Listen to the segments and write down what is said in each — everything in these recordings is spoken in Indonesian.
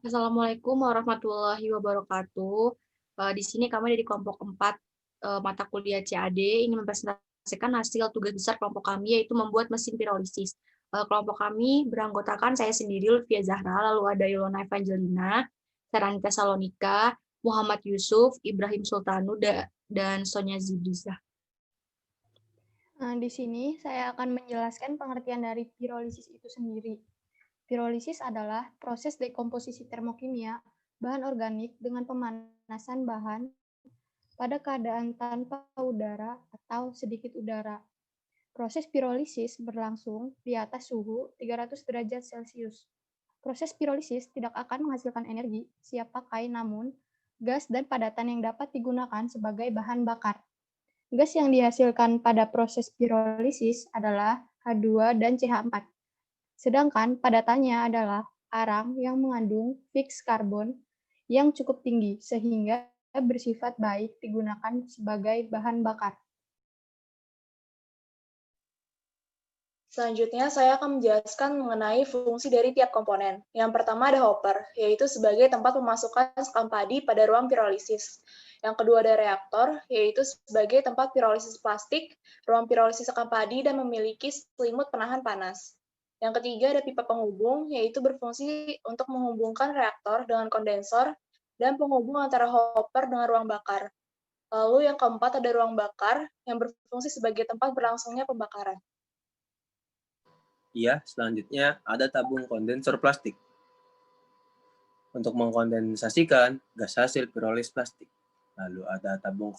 Assalamualaikum warahmatullahi wabarakatuh. Di sini kami dari kelompok 4 mata kuliah CAD ingin mempresentasikan hasil tugas besar kelompok kami yaitu membuat mesin pirolisis. Kelompok kami beranggotakan saya sendiri Lutfia Zahra, lalu ada Ilona Evangelina, Saranita Salonika, Muhammad Yusuf, Ibrahim Sultanu, dan Sonia Zibriza. Di sini saya akan menjelaskan pengertian dari pirolisis itu sendiri. Pirolisis adalah proses dekomposisi termokimia bahan organik dengan pemanasan bahan pada keadaan tanpa udara atau sedikit udara. Proses pirolisis berlangsung di atas suhu 300 derajat Celcius. Proses pirolisis tidak akan menghasilkan energi siap pakai, namun gas dan padatan yang dapat digunakan sebagai bahan bakar. Gas yang dihasilkan pada proses pirolisis adalah H2 dan CH4. Sedangkan padatannya adalah arang yang mengandung fix karbon yang cukup tinggi sehingga bersifat baik digunakan sebagai bahan bakar. Selanjutnya, saya akan menjelaskan mengenai fungsi dari tiap komponen. Yang pertama ada hopper, yaitu sebagai tempat pemasukan sekam padi pada ruang pirolisis. Yang kedua ada reaktor, yaitu sebagai tempat pirolisis plastik, ruang pirolisis sekam padi, dan memiliki selimut penahan panas. Yang ketiga ada pipa penghubung, yaitu berfungsi untuk menghubungkan reaktor dengan kondensor dan penghubung antara hopper dengan ruang bakar. Lalu yang keempat ada ruang bakar, yang berfungsi sebagai tempat berlangsungnya pembakaran. Iya, selanjutnya ada tabung kondensor plastik untuk mengkondensasikan gas hasil pirolis plastik. Lalu ada tabung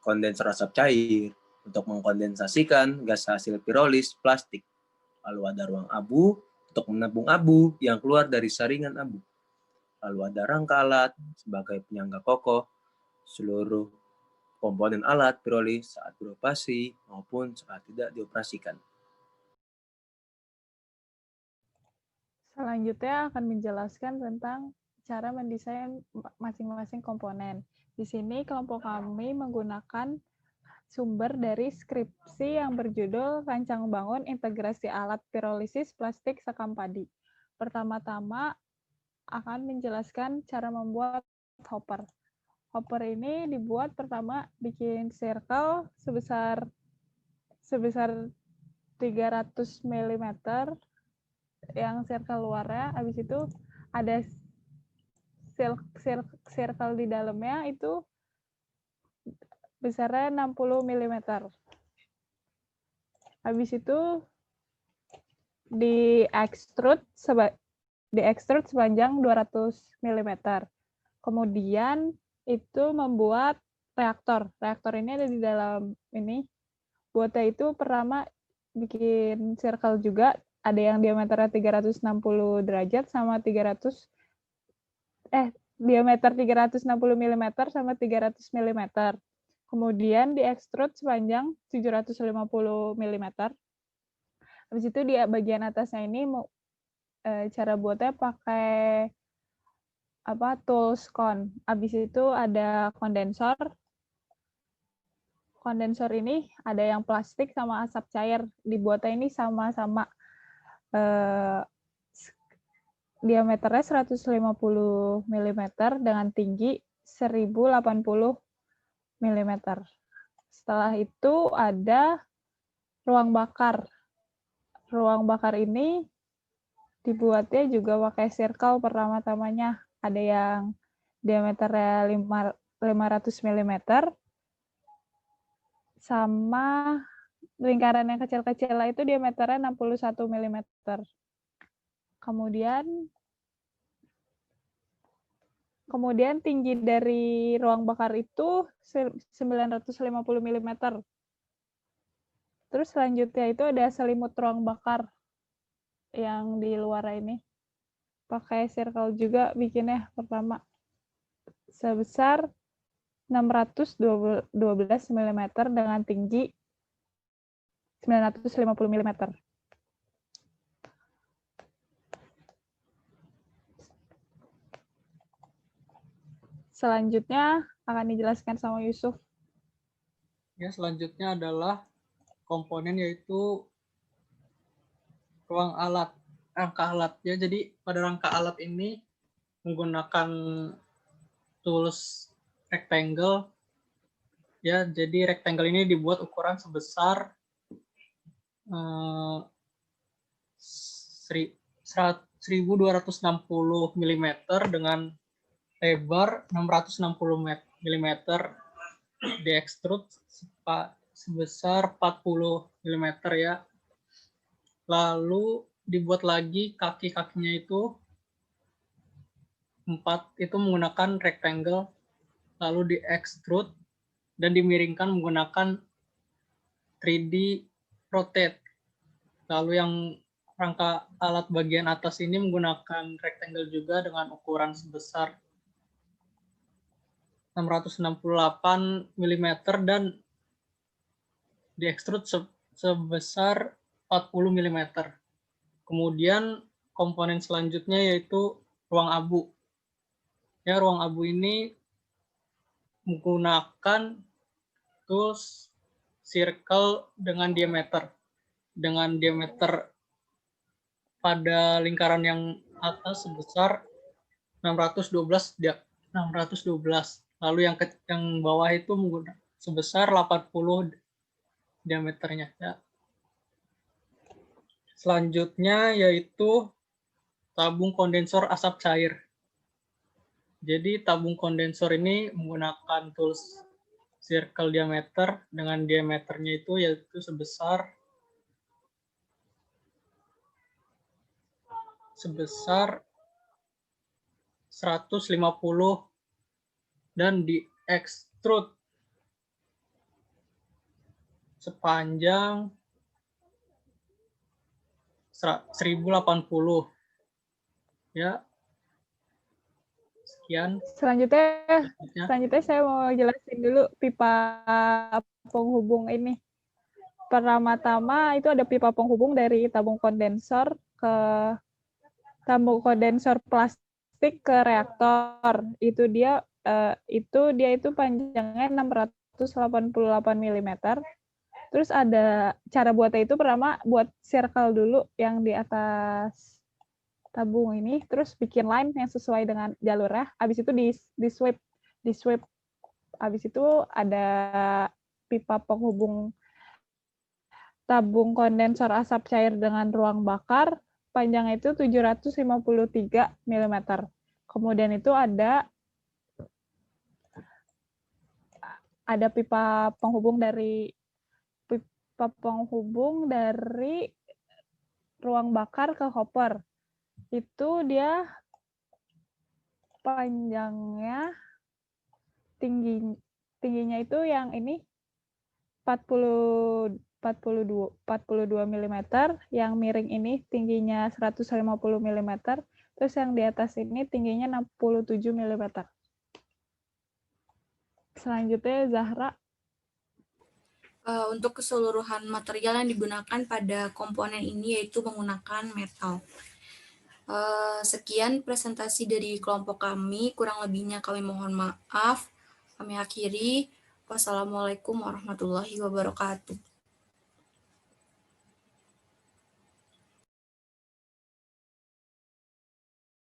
kondensor asap cair untuk mengkondensasikan gas hasil pirolis plastik. Lalu ada ruang abu untuk menampung abu yang keluar dari saringan abu. Lalu ada rangka alat sebagai penyangga kokoh seluruh komponen alat pirolis saat beroperasi maupun saat tidak dioperasikan. Selanjutnya akan menjelaskan tentang cara mendesain masing-masing komponen. Di sini kelompok kami menggunakan sumber dari skripsi yang berjudul Rancang Bangun Integrasi Alat Pirolisis Plastik Sekam Padi. Pertama-tama akan menjelaskan cara membuat hopper. Hopper ini dibuat pertama bikin circle sebesar 300 mm yang circle luarnya, habis itu ada circle di dalamnya itu besarnya 60 mm. Habis itu di extrude sepanjang 200 mm. Kemudian itu membuat reaktor. Reaktor ini ada di dalam ini. Buatnya itu pertama bikin circle juga, ada yang diameternya 360 derajat sama diameter 360 mm sama 300 mm. Kemudian diekstrud sepanjang 750 mm. Habis itu di bagian atasnya ini cara buatnya pakai tools con. Habis itu ada kondensor. Kondensor ini ada yang plastik sama asap cair. Dibuatnya ini sama-sama diameternya 150 mm dengan tinggi 1080 mm. Setelah itu ada ruang bakar. Ruang bakar ini dibuatnya juga pakai circle pertama-tamanya. Ada yang diameternya 500 mm sama lingkaran yang kecil-kecil itu diameternya 61 mm. Kemudian tinggi dari ruang bakar itu 950 mm. Terus selanjutnya itu ada selimut ruang bakar yang di luar ini. Pakai circle juga bikinnya pertama. Sebesar 612 mm dengan tinggi 950 mm. Selanjutnya akan dijelaskan sama Yusuf. Ya, selanjutnya adalah komponen yaitu ruang alat, rangka alat. Ya, jadi pada rangka alat ini menggunakan tools rectangle. Ya, jadi rectangle ini dibuat ukuran sebesar 1260 mm dengan lebar 660 mm, diekstrud sebesar 40 mm ya. Lalu dibuat lagi kaki-kakinya itu 4 itu menggunakan rectangle, lalu diekstrud dan dimiringkan menggunakan 3D rotate. Lalu yang rangka alat bagian atas ini menggunakan rectangle juga dengan ukuran sebesar 668 mm dan diekstrud sebesar 40 mm. Kemudian komponen selanjutnya yaitu ruang abu. Ya, ruang abu ini menggunakan tools circle dengan diameter pada lingkaran yang atas sebesar 612. Lalu yang bawah itu menggunakan sebesar 80 diameternya ya. Selanjutnya yaitu tabung kondensor asap cair. Jadi tabung kondensor ini menggunakan tools circle diameter dengan diameternya itu yaitu sebesar 150 dan diekstrud sepanjang 1080 ya. Sekian. Selanjutnya saya mau jelasin dulu pipa penghubung ini. Pertama-tama itu ada pipa penghubung dari tabung kondensor plastik ke reaktor. Itu dia panjangnya 688 mm. Terus ada cara buatnya itu pertama buat circle dulu yang di atas tabung ini, terus bikin line yang sesuai dengan jalurnya. Habis itu di sweep. Habis itu ada pipa penghubung tabung kondensor asap cair dengan ruang bakar, panjangnya itu 753 mm. Kemudian itu ada pipa penghubung dari ruang bakar ke hopper. Itu dia panjangnya tingginya itu yang ini 42 mm, yang miring ini tingginya 150 mm, terus yang di atas ini tingginya 67 mm. Selanjutnya Zahra. Untuk keseluruhan material yang digunakan pada komponen ini yaitu menggunakan metal. Sekian presentasi dari kelompok kami, kurang lebihnya kami mohon maaf. Kami akhiri. Wassalamualaikum warahmatullahi wabarakatuh.